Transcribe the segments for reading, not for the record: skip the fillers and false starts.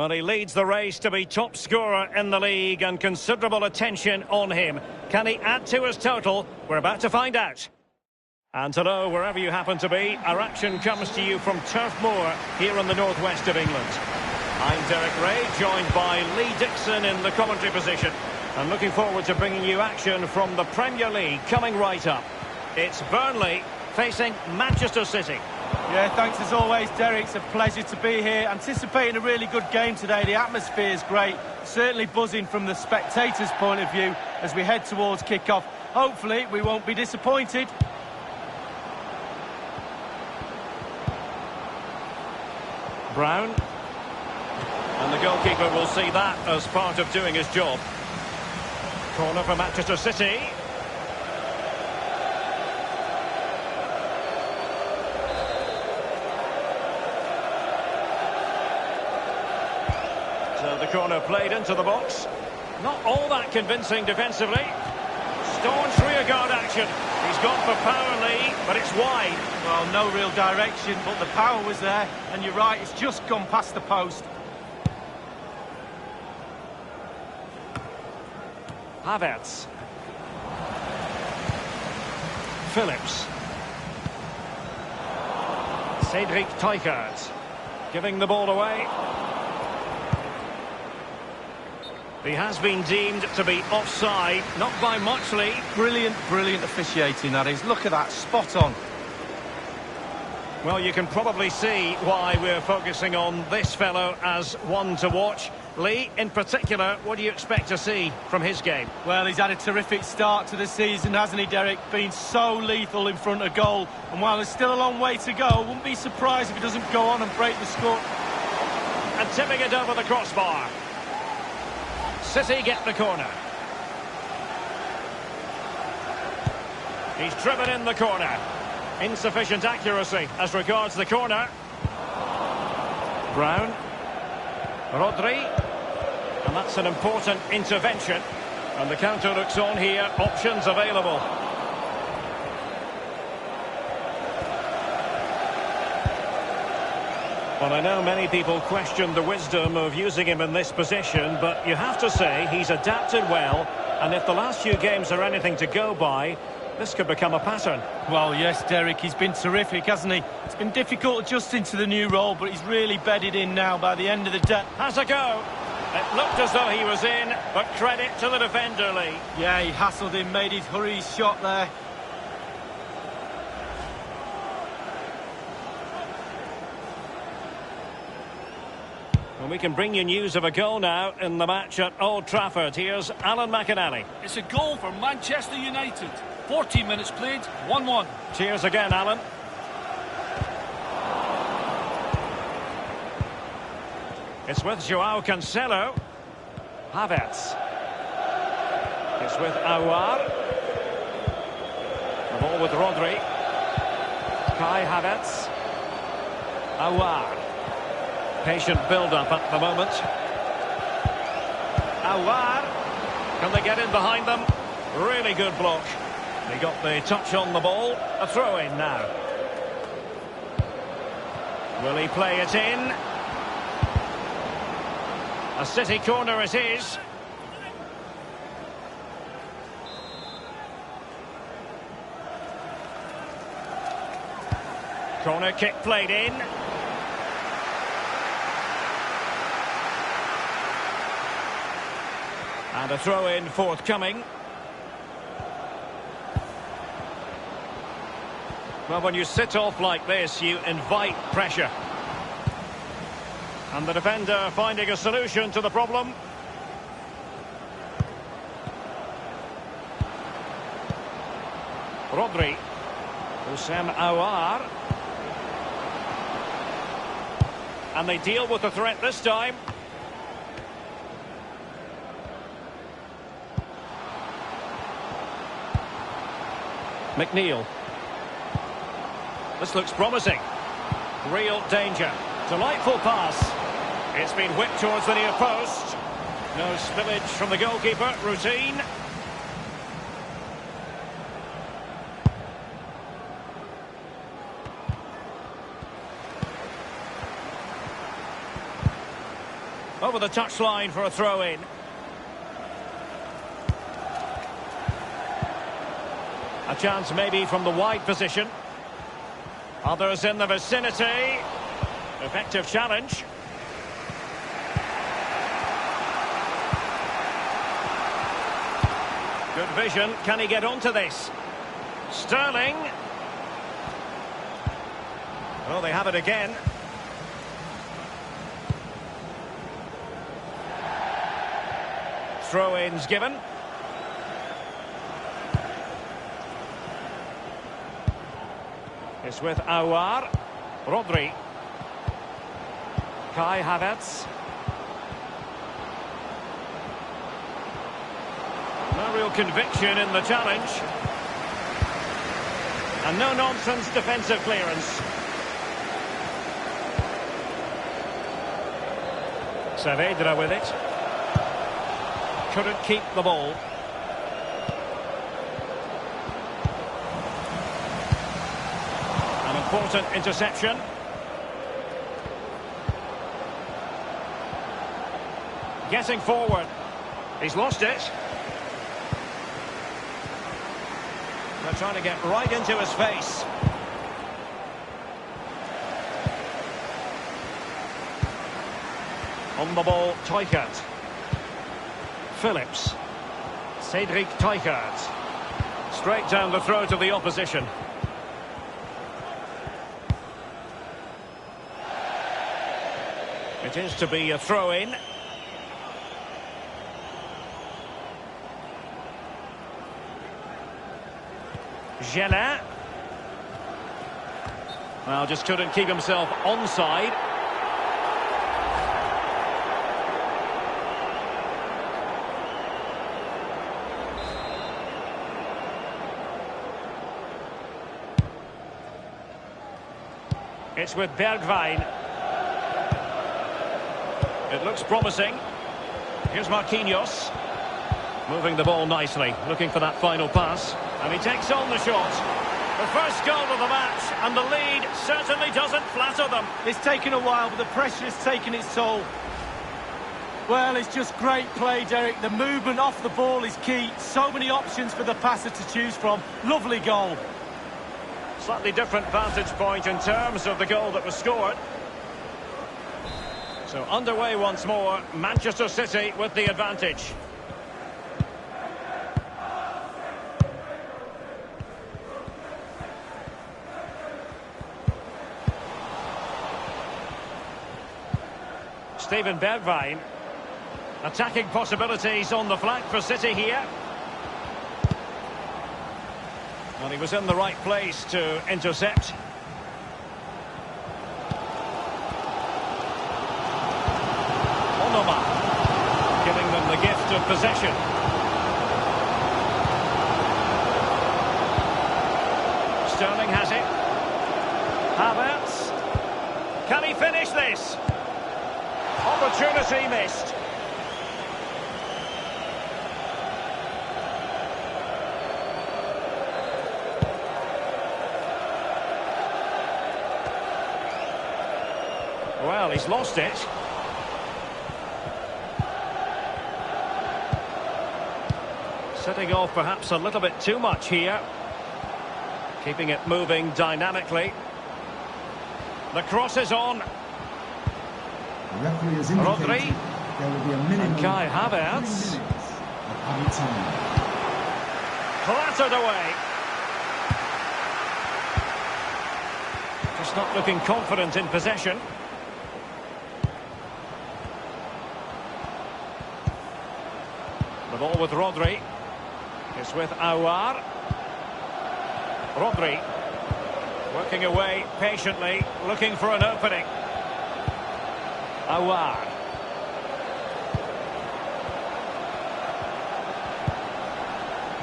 Well, he leads the race to be top scorer in the league and considerable attention on him. Can he add to his total? We're about to find out. And hello, wherever you happen to be, our action comes to you from Turf Moor here in the northwest of England. I'm Derek Ray, joined by Lee Dixon in the commentary position. And looking forward to bringing you action from the Premier League coming right up. It's Burnley facing Manchester City. Yeah, thanks as always, Derek. It's a pleasure to be here. Anticipating a really good game today. The atmosphere is great. Certainly buzzing from the spectators' point of view as we head towards kick-off. Hopefully, we won't be disappointed. Brown. And the goalkeeper will see that as part of doing his job. Corner for Manchester City. So the corner played into the box. Not all that convincing defensively. Staunch rearguard action. He's gone for power, Lee, but it's wide. Well, no real direction, but the power was there. And you're right, it's just gone past the post. Havertz. Phillips. Cedric Teuchert giving the ball away. He has been deemed to be offside, not by much, Lee. Brilliant, brilliant officiating, that is. Look at that, spot on. Well, you can probably see why we're focusing on this fellow as one to watch. Lee, in particular, what do you expect to see from his game? Well, he's had a terrific start to the season, hasn't he, Derek? Been so lethal in front of goal. And while there's still a long way to go, I wouldn't be surprised if he doesn't go on and break the score. And tipping it over the crossbar. City get the corner. He's driven in the corner. Insufficient accuracy as regards the corner. Brown. Rodri. And that's an important intervention. And the counter looks on here. Options available. Well, I know many people question the wisdom of using him in this position, but you have to say he's adapted well. And if the last few games are anything to go by, this could become a pattern. Well, yes, Derek, he's been terrific, hasn't he? It's been difficult adjusting to the new role, but he's really bedded in now by the end of the day. Has a go. It looked as though he was in, but credit to the defender, Lee. Yeah, he hassled him, made his hurried shot there. And we can bring you news of a goal now in the match at Old Trafford. Here's Alan McInally. It's a goal for Manchester United. 14 minutes played, 1-1. Cheers again, Alan. It's with Joao Cancelo. Havertz. It's with Aouar. The ball with Rodri. Kai Havertz. Aouar. Patient build-up at the moment. Aouar. Can they get in behind them? Really good block. They got the touch on the ball. A throw-in now. Will he play it in? A City corner it is. Corner kick played in. And a throw-in forthcoming. Well, when you sit off like this, you invite pressure. And the defender finding a solution to the problem. Rodri. Houssem Aouar. And they deal with the threat this time. McNeil. This looks promising. Real danger. Delightful pass. It's been whipped towards the near post. No spillage from the goalkeeper. Routine. Over the touchline for a throw-in. A chance maybe from the wide position. Others in the vicinity. Effective challenge. Good vision. Can he get onto this? Sterling. Oh, they have it again. Throw-ins given. It's with Aouar. Rodri. Kai Havertz. No real conviction in the challenge. And no-nonsense defensive clearance. Saavedra with it. Couldn't keep the ball. An important interception. Getting forward. He's lost it. They're trying to get right into his face. On the ball, Teuchert. Phillips. Cedric Teuchert. Straight down the throat of the opposition. It is to be a throw-in. Gelin. Well, just couldn't keep himself onside. It's with Bergwijn. It looks promising. Here's Marquinhos. Moving the ball nicely, looking for that final pass. And he takes on the shot. The first goal of the match, and the lead certainly doesn't flatter them. It's taken a while, but the pressure has taken its toll. Well, it's just great play, Derek. The movement off the ball is key. So many options for the passer to choose from. Lovely goal. Slightly different vantage point in terms of the goal that was scored. So underway once more, Manchester City with the advantage. Steven Bergwijn. Attacking possibilities on the flank for City here. And he was in the right place to intercept. Onoma giving them the gift of possession. Sterling has it. Havertz. Can he finish this? Opportunity missed. Well, he's lost it. Setting off perhaps a little bit too much here. Keeping it moving dynamically. The cross is on. The referee has indicated Rodri. there will be a minimum And Kai of Havertz. 3 minutes of added time. Clattered away. Just not looking confident in possession. The ball with Rodri. It's with Aouar. Rodri. Working away patiently, looking for an opening. Aouar.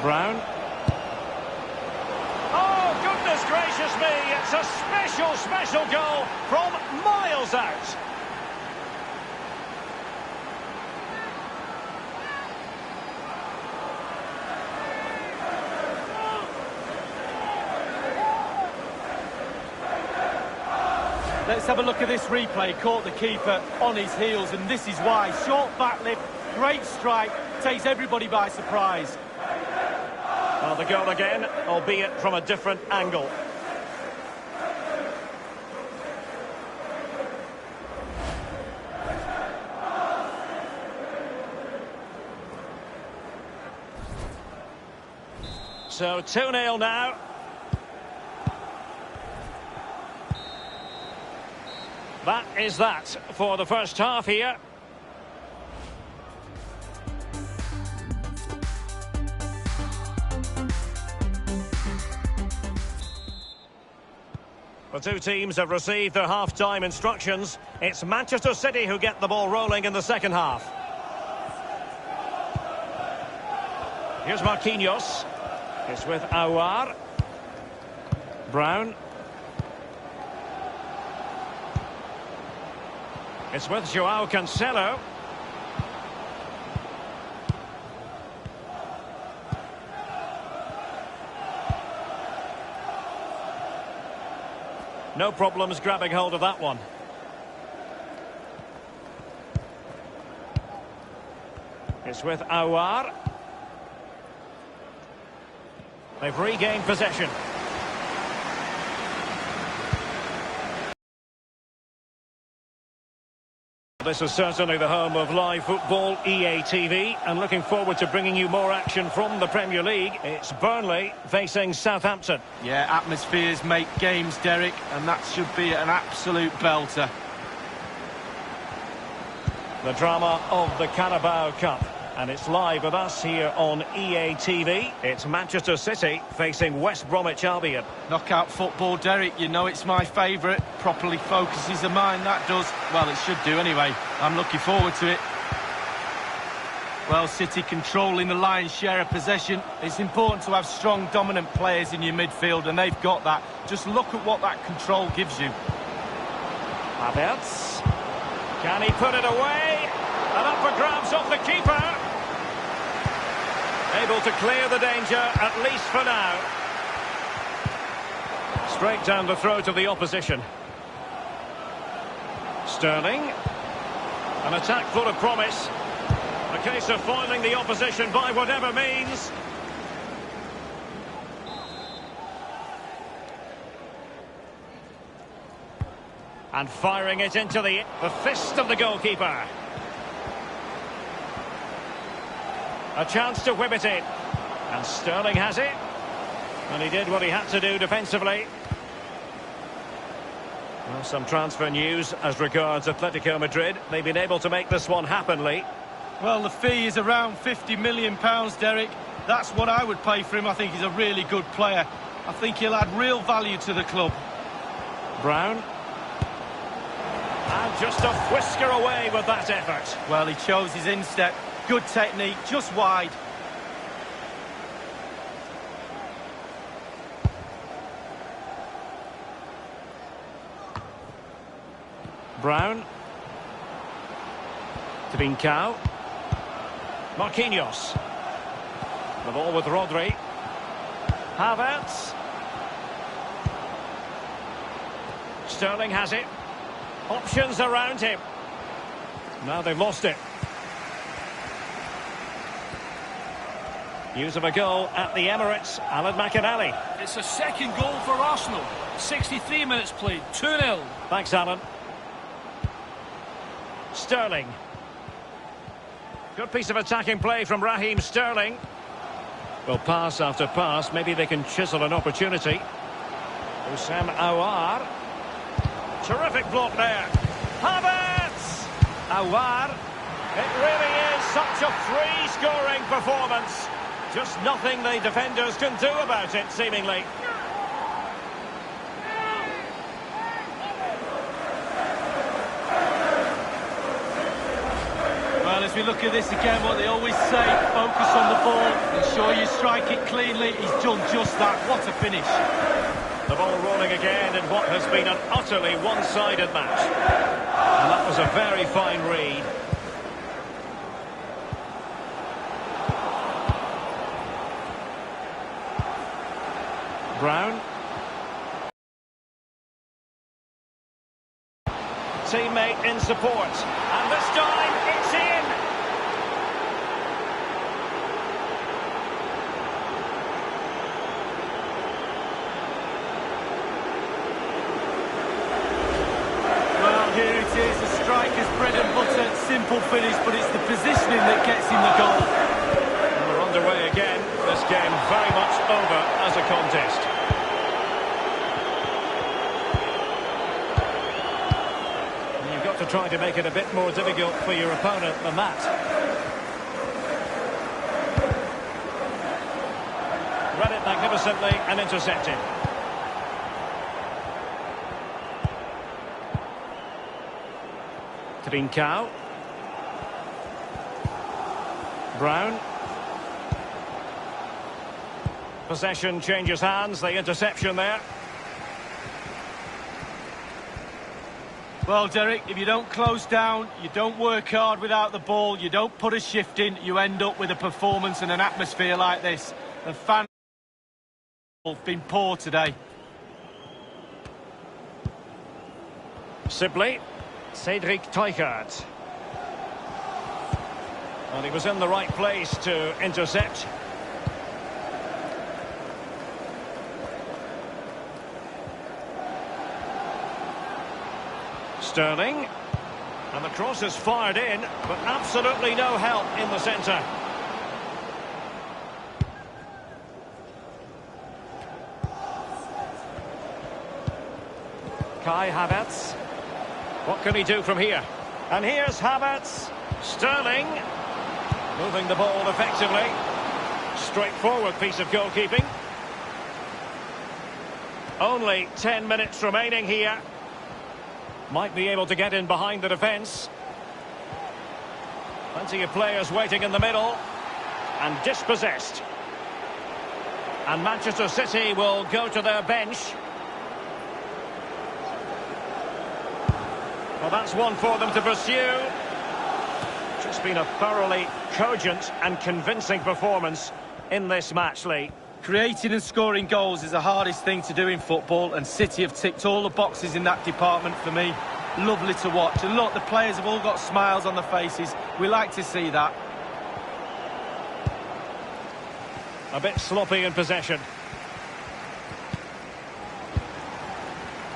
Brown. Oh, goodness gracious me! It's a special goal from miles out. Let's have a look at this replay. Caught the keeper on his heels, and this is why. Short back lift, great strike, takes everybody by surprise. Well, the goal again, albeit from a different angle. So 2-0 now. That is that for the first half here. The two teams have received their half-time instructions. It's Manchester City who get the ball rolling in the second half. Here's Marquinhos. It's with Aouar. Brown. It's with Joao Cancelo. No problems grabbing hold of that one. It's with Aouar. They've regained possession. This is certainly the home of live football, EA TV, and looking forward to bringing you more action from the Premier League. It's Burnley facing Southampton. Yeah, atmospheres make games, Derek, and that should be an absolute belter. The drama of the Carabao Cup. And it's live with us here on EA TV. It's Manchester City facing West Bromwich Albion. Knockout football, Derek, you know it's my favourite. Properly focuses the mind, that does. Well, it should do anyway. I'm looking forward to it. Well, City controlling the lion's share of possession. It's important to have strong, dominant players in your midfield, and they've got that. Just look at what that control gives you. Havertz. Can he put it away? And up for grabs off the keeper. Able to clear the danger, at least for now. Straight down the throat of the opposition. Sterling. An attack full of promise. A case of foiling the opposition by whatever means. And firing it into the fist of the goalkeeper. A chance to whip it in. And Sterling has it. And he did what he had to do defensively. Well, some transfer news as regards Atletico Madrid. They've been able to make this one happen, Lee. Well, the fee is around £50 million, Derek. That's what I would pay for him. I think he's a really good player. I think he'll add real value to the club. Brown. And just a whisker away with that effort. Well, he chose his instep. Good technique, just wide. Brown. To Trincao. Marquinhos. The ball with Rodri. Havertz. Sterling has it. Options around him. Now they've lost it. Use of a goal at the Emirates. Alan McInally. It's a second goal for Arsenal. 63 minutes played, 2-0. Thanks, Alan. Sterling. Good piece of attacking play from Raheem Sterling. Well, pass after pass. Maybe they can chisel an opportunity. Houssem Aouar. Terrific block there. Havertz! Aouar. It really is such a free-scoring performance. Just nothing the defenders can do about it, seemingly. Well, as we look at this again, what they always say, focus on the ball, ensure you strike it cleanly. He's done just that. What a finish. The ball rolling again in what has been an utterly one-sided match. And that was a very fine read. Brown. teammate in support. And this time, it's in! Well, here it is, the striker's bread and butter, simple finish, but it's the positioning that gets him the goal. And we're underway again. This game very much over as a contest. You've got to try to make it a bit more difficult for your opponent than that. Read it magnificently and intercepted. Trincao. Brown. Possession changes hands, the interception there. Well, Derek, if you don't close down, you don't work hard without the ball, you don't put a shift in, you end up with a performance and an atmosphere like this. The fans have been poor today. Sibley. Cédric Teuchert. And he was in the right place to intercept. Sterling. And the cross is fired in, but absolutely no help in the centre. Kai Havertz. What can he do from here? And here's Havertz. Sterling. Moving the ball effectively. Straightforward piece of goalkeeping. Only 10 minutes remaining here. Might be able to get in behind the defence. Plenty of players waiting in the middle. And dispossessed. And Manchester City will go to their bench. Well, that's one for them to pursue. Just been a thoroughly cogent and convincing performance in this match, Lee. Creating and scoring goals is the hardest thing to do in football, and City have ticked all the boxes in that department for me. Lovely to watch. And look, the players have all got smiles on their faces. We like to see that. A bit sloppy in possession.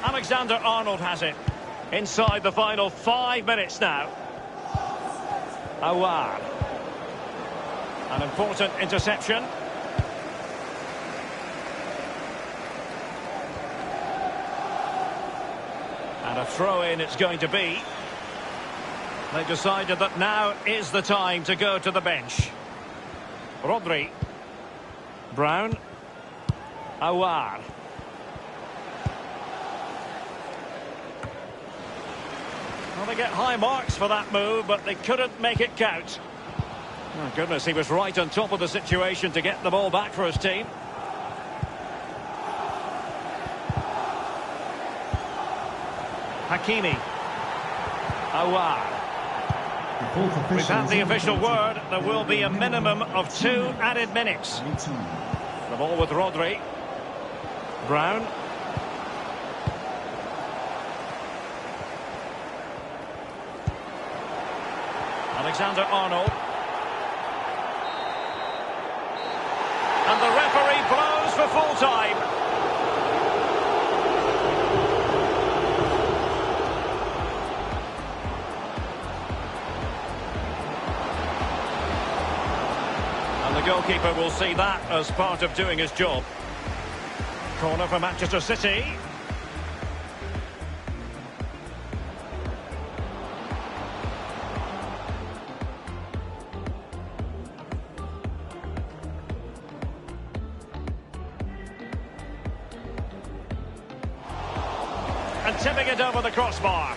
Alexander-Arnold has it. Inside the final 5 minutes now. Aouar. An important interception. And a throw-in it's going to be. They decided that now is the time to go to the bench. Rodri. Brown. Aouar. Well, they get high marks for that move, but they couldn't make it count. Oh, goodness, he was right on top of the situation to get the ball back for his team. Hakimi. Aouar. We've had the official word. There will be a minimum of 2 added minutes. The ball with Rodri. Brown. Alexander-Arnold. And the referee blows for full time. And the goalkeeper will see that as part of doing his job. Corner for Manchester City. And tipping it over the crossbar.